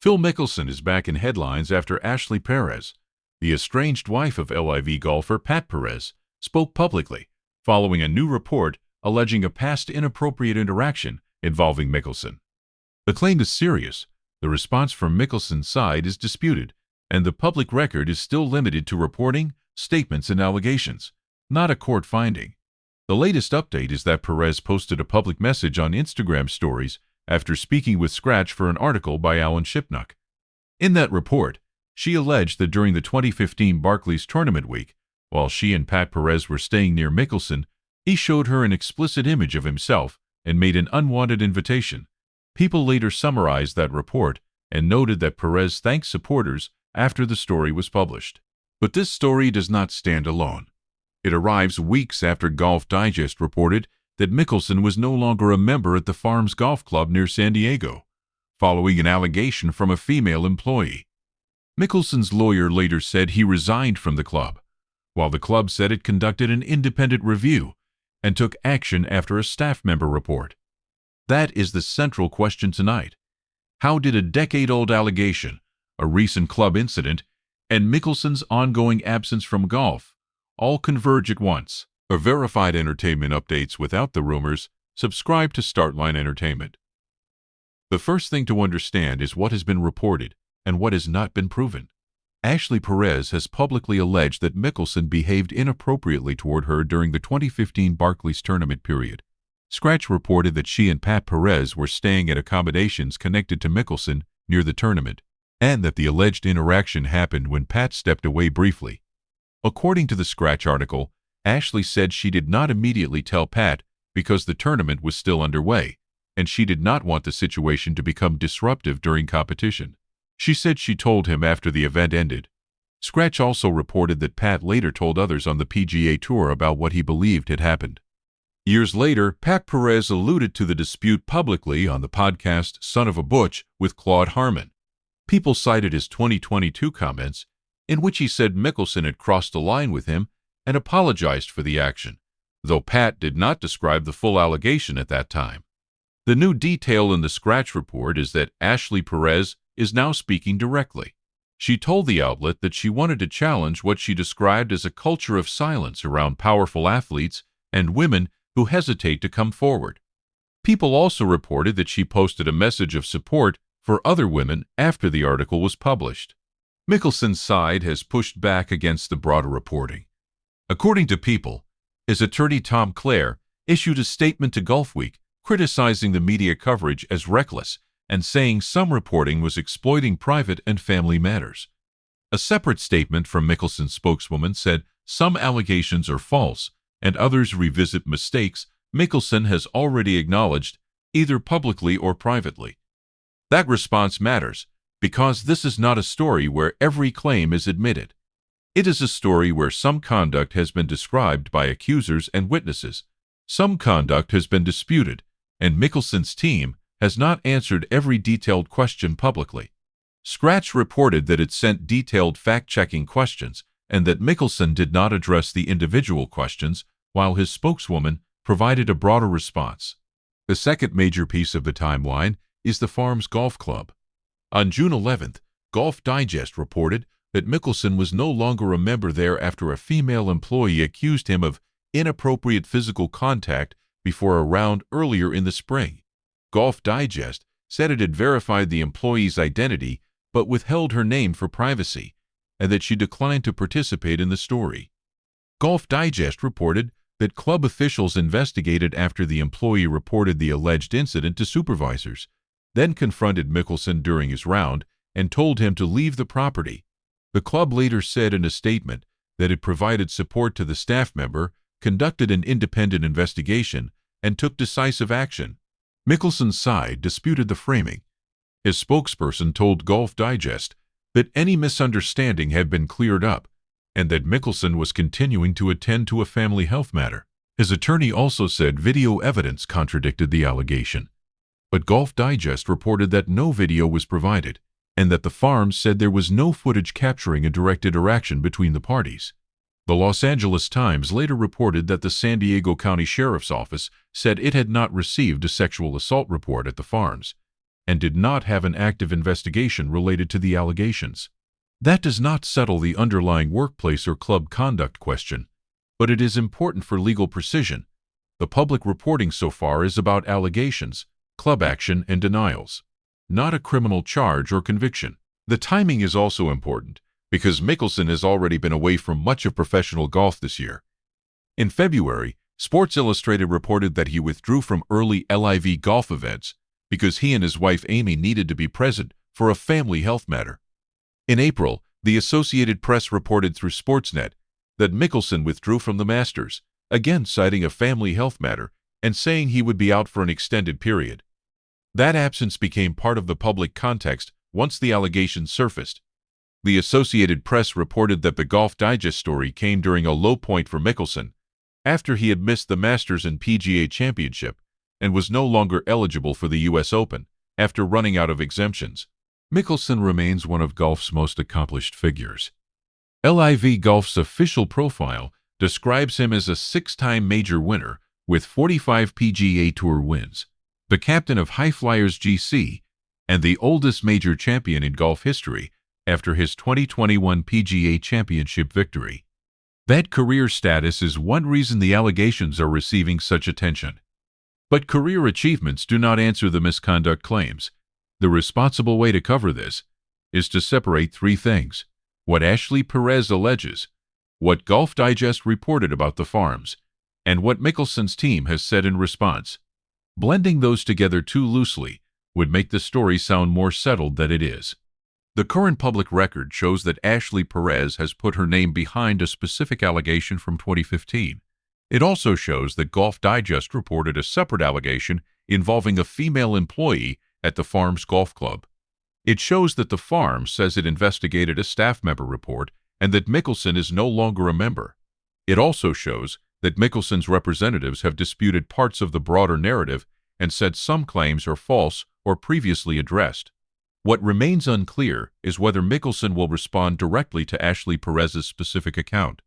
Phil Mickelson is back in headlines after Ashley Perez, the estranged wife of LIV golfer Pat Perez, spoke publicly following a new report alleging a past inappropriate interaction involving Mickelson. The claim is serious. The response from Mickelson's side is disputed, and the public record is still limited to reporting, statements, and allegations, not a court finding. The latest update is that Perez posted a public message on Instagram stories after speaking with Skratch for an article by Alan Shipnuck. In that report, she alleged that during the 2015 Barclays Tournament week, while she and Pat Perez were staying near Mickelson, he showed her an explicit image of himself and made an unwanted invitation. People later summarized that report and noted that Perez thanked supporters after the story was published. But this story does not stand alone. It arrives weeks after Golf Digest reported that Mickelson was no longer a member at the Farms Golf Club near San Diego, following an allegation from a female employee. Mickelson's lawyer later said he resigned from the club, while the club said it conducted an independent review and took action after a staff member report. That is the central question tonight. How did a decade-old allegation, a recent club incident, and Mickelson's ongoing absence from golf all converge at once? For verified entertainment updates without the rumors, subscribe to Startline Entertainment. The first thing to understand is what has been reported and what has not been proven. Ashley Perez has publicly alleged that Mickelson behaved inappropriately toward her during the 2015 Barclays Tournament period. Skratch reported that she and Pat Perez were staying at accommodations connected to Mickelson near the tournament, and that the alleged interaction happened when Pat stepped away briefly. According to the Skratch article, Ashley said she did not immediately tell Pat because the tournament was still underway, and she did not want the situation to become disruptive during competition. She said she told him after the event ended. Skratch also reported that Pat later told others on the PGA Tour about what he believed had happened. Years later, Pat Perez alluded to the dispute publicly on the podcast Son of a Butch with Claude Harmon. People cited his 2022 comments, in which he said Mickelson had crossed a line with him and apologized for the action, though Pat did not describe the full allegation at that time. The new detail in the Skratch report is that Ashley Perez is now speaking directly. She told the outlet that she wanted to challenge what she described as a culture of silence around powerful athletes and women who hesitate to come forward. People also reported that she posted a message of support for other women after the article was published. Mickelson's side has pushed back against the broader reporting. According to People, his attorney Tom Clare issued a statement to Golfweek criticizing the media coverage as reckless and saying some reporting was exploiting private and family matters. A separate statement from Mickelson's spokeswoman said some allegations are false and others revisit mistakes Mickelson has already acknowledged, either publicly or privately. That response matters because this is not a story where every claim is admitted. It is a story where some conduct has been described by accusers and witnesses, some conduct has been disputed, and Mickelson's team has not answered every detailed question publicly. Skratch reported that it sent detailed fact-checking questions and that Mickelson did not address the individual questions, while his spokeswoman provided a broader response. The second major piece of the timeline is the Farms Golf Club. On June 11th, Golf Digest reported that Mickelson was no longer a member there after a female employee accused him of inappropriate physical contact before a round earlier in the spring. Golf Digest said it had verified the employee's identity but withheld her name for privacy, and that she declined to participate in the story. Golf Digest reported that club officials investigated after the employee reported the alleged incident to supervisors, then confronted Mickelson during his round and told him to leave the property. The club later said in a statement that it provided support to the staff member, conducted an independent investigation, and took decisive action. Mickelson's side disputed the framing. His spokesperson told Golf Digest that any misunderstanding had been cleared up and that Mickelson was continuing to attend to a family health matter. His attorney also said video evidence contradicted the allegation. But Golf Digest reported that no video was provided, and that the Farms said there was no footage capturing a direct interaction between the parties. The Los Angeles Times later reported that the San Diego County Sheriff's Office said it had not received a sexual assault report at the Farms, and did not have an active investigation related to the allegations. That does not settle the underlying workplace or club conduct question, but it is important for legal precision. The public reporting so far is about allegations, club action, and denials, not a criminal charge or conviction. The timing is also important, because Mickelson has already been away from much of professional golf this year. In February, Sports Illustrated reported that he withdrew from early LIV golf events because he and his wife Amy needed to be present for a family health matter. In April, the Associated Press reported through Sportsnet that Mickelson withdrew from the Masters, again citing a family health matter and saying he would be out for an extended period. That absence became part of the public context once the allegations surfaced. The Associated Press reported that the Golf Digest story came during a low point for Mickelson, after he had missed the Masters and PGA Championship and was no longer eligible for the U.S. Open after running out of exemptions. Mickelson remains one of golf's most accomplished figures. LIV Golf's official profile describes him as a six-time major winner with 45 PGA Tour wins, the captain of High Flyers GC, and the oldest major champion in golf history after his 2021 PGA Championship victory. That career status is one reason the allegations are receiving such attention. But career achievements do not answer the misconduct claims. The responsible way to cover this is to separate three things: what Ashley Perez alleges, what Golf Digest reported about the farms, and what Mickelson's team has said in response. Blending those together too loosely would make the story sound more settled than it is. The current public record shows that Ashley Perez has put her name behind a specific allegation from 2015. It also shows that Golf Digest reported a separate allegation involving a female employee at the farm's golf club. It shows that the farm says it investigated a staff member report and that Mickelson is no longer a member. It also shows that Mickelson's representatives have disputed parts of the broader narrative and said some claims are false or previously addressed. What remains unclear is whether Mickelson will respond directly to Ashley Perez's specific account.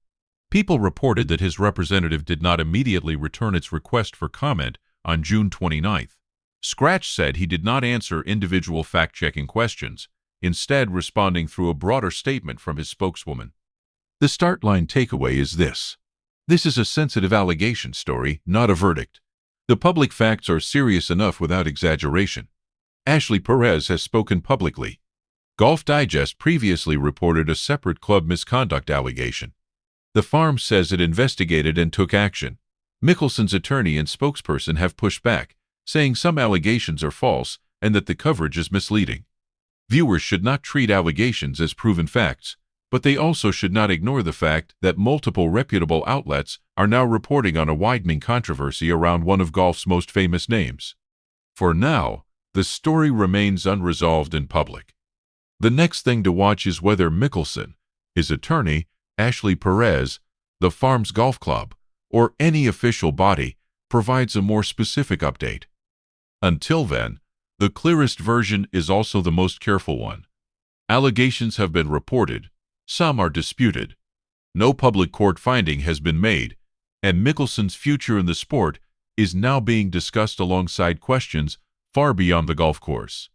People reported that his representative did not immediately return its request for comment on June 29th. Skratch said he did not answer individual fact-checking questions, instead responding through a broader statement from his spokeswoman. The start line takeaway is this: this is a sensitive allegation story, not a verdict. The public facts are serious enough without exaggeration. Ashley Perez has spoken publicly. Golf Digest previously reported a separate club misconduct allegation. The farm says it investigated and took action. Mickelson's attorney and spokesperson have pushed back, saying some allegations are false and that the coverage is misleading. Viewers should not treat allegations as proven facts, but they also should not ignore the fact that multiple reputable outlets are now reporting on a widening controversy around one of golf's most famous names. For now, the story remains unresolved in public. The next thing to watch is whether Mickelson, his attorney, Ashley Perez, the farm's golf club, or any official body provides a more specific update. Until then, the clearest version is also the most careful one. Allegations have been reported, some are disputed. No public court finding has been made, and Mickelson's future in the sport is now being discussed alongside questions far beyond the golf course.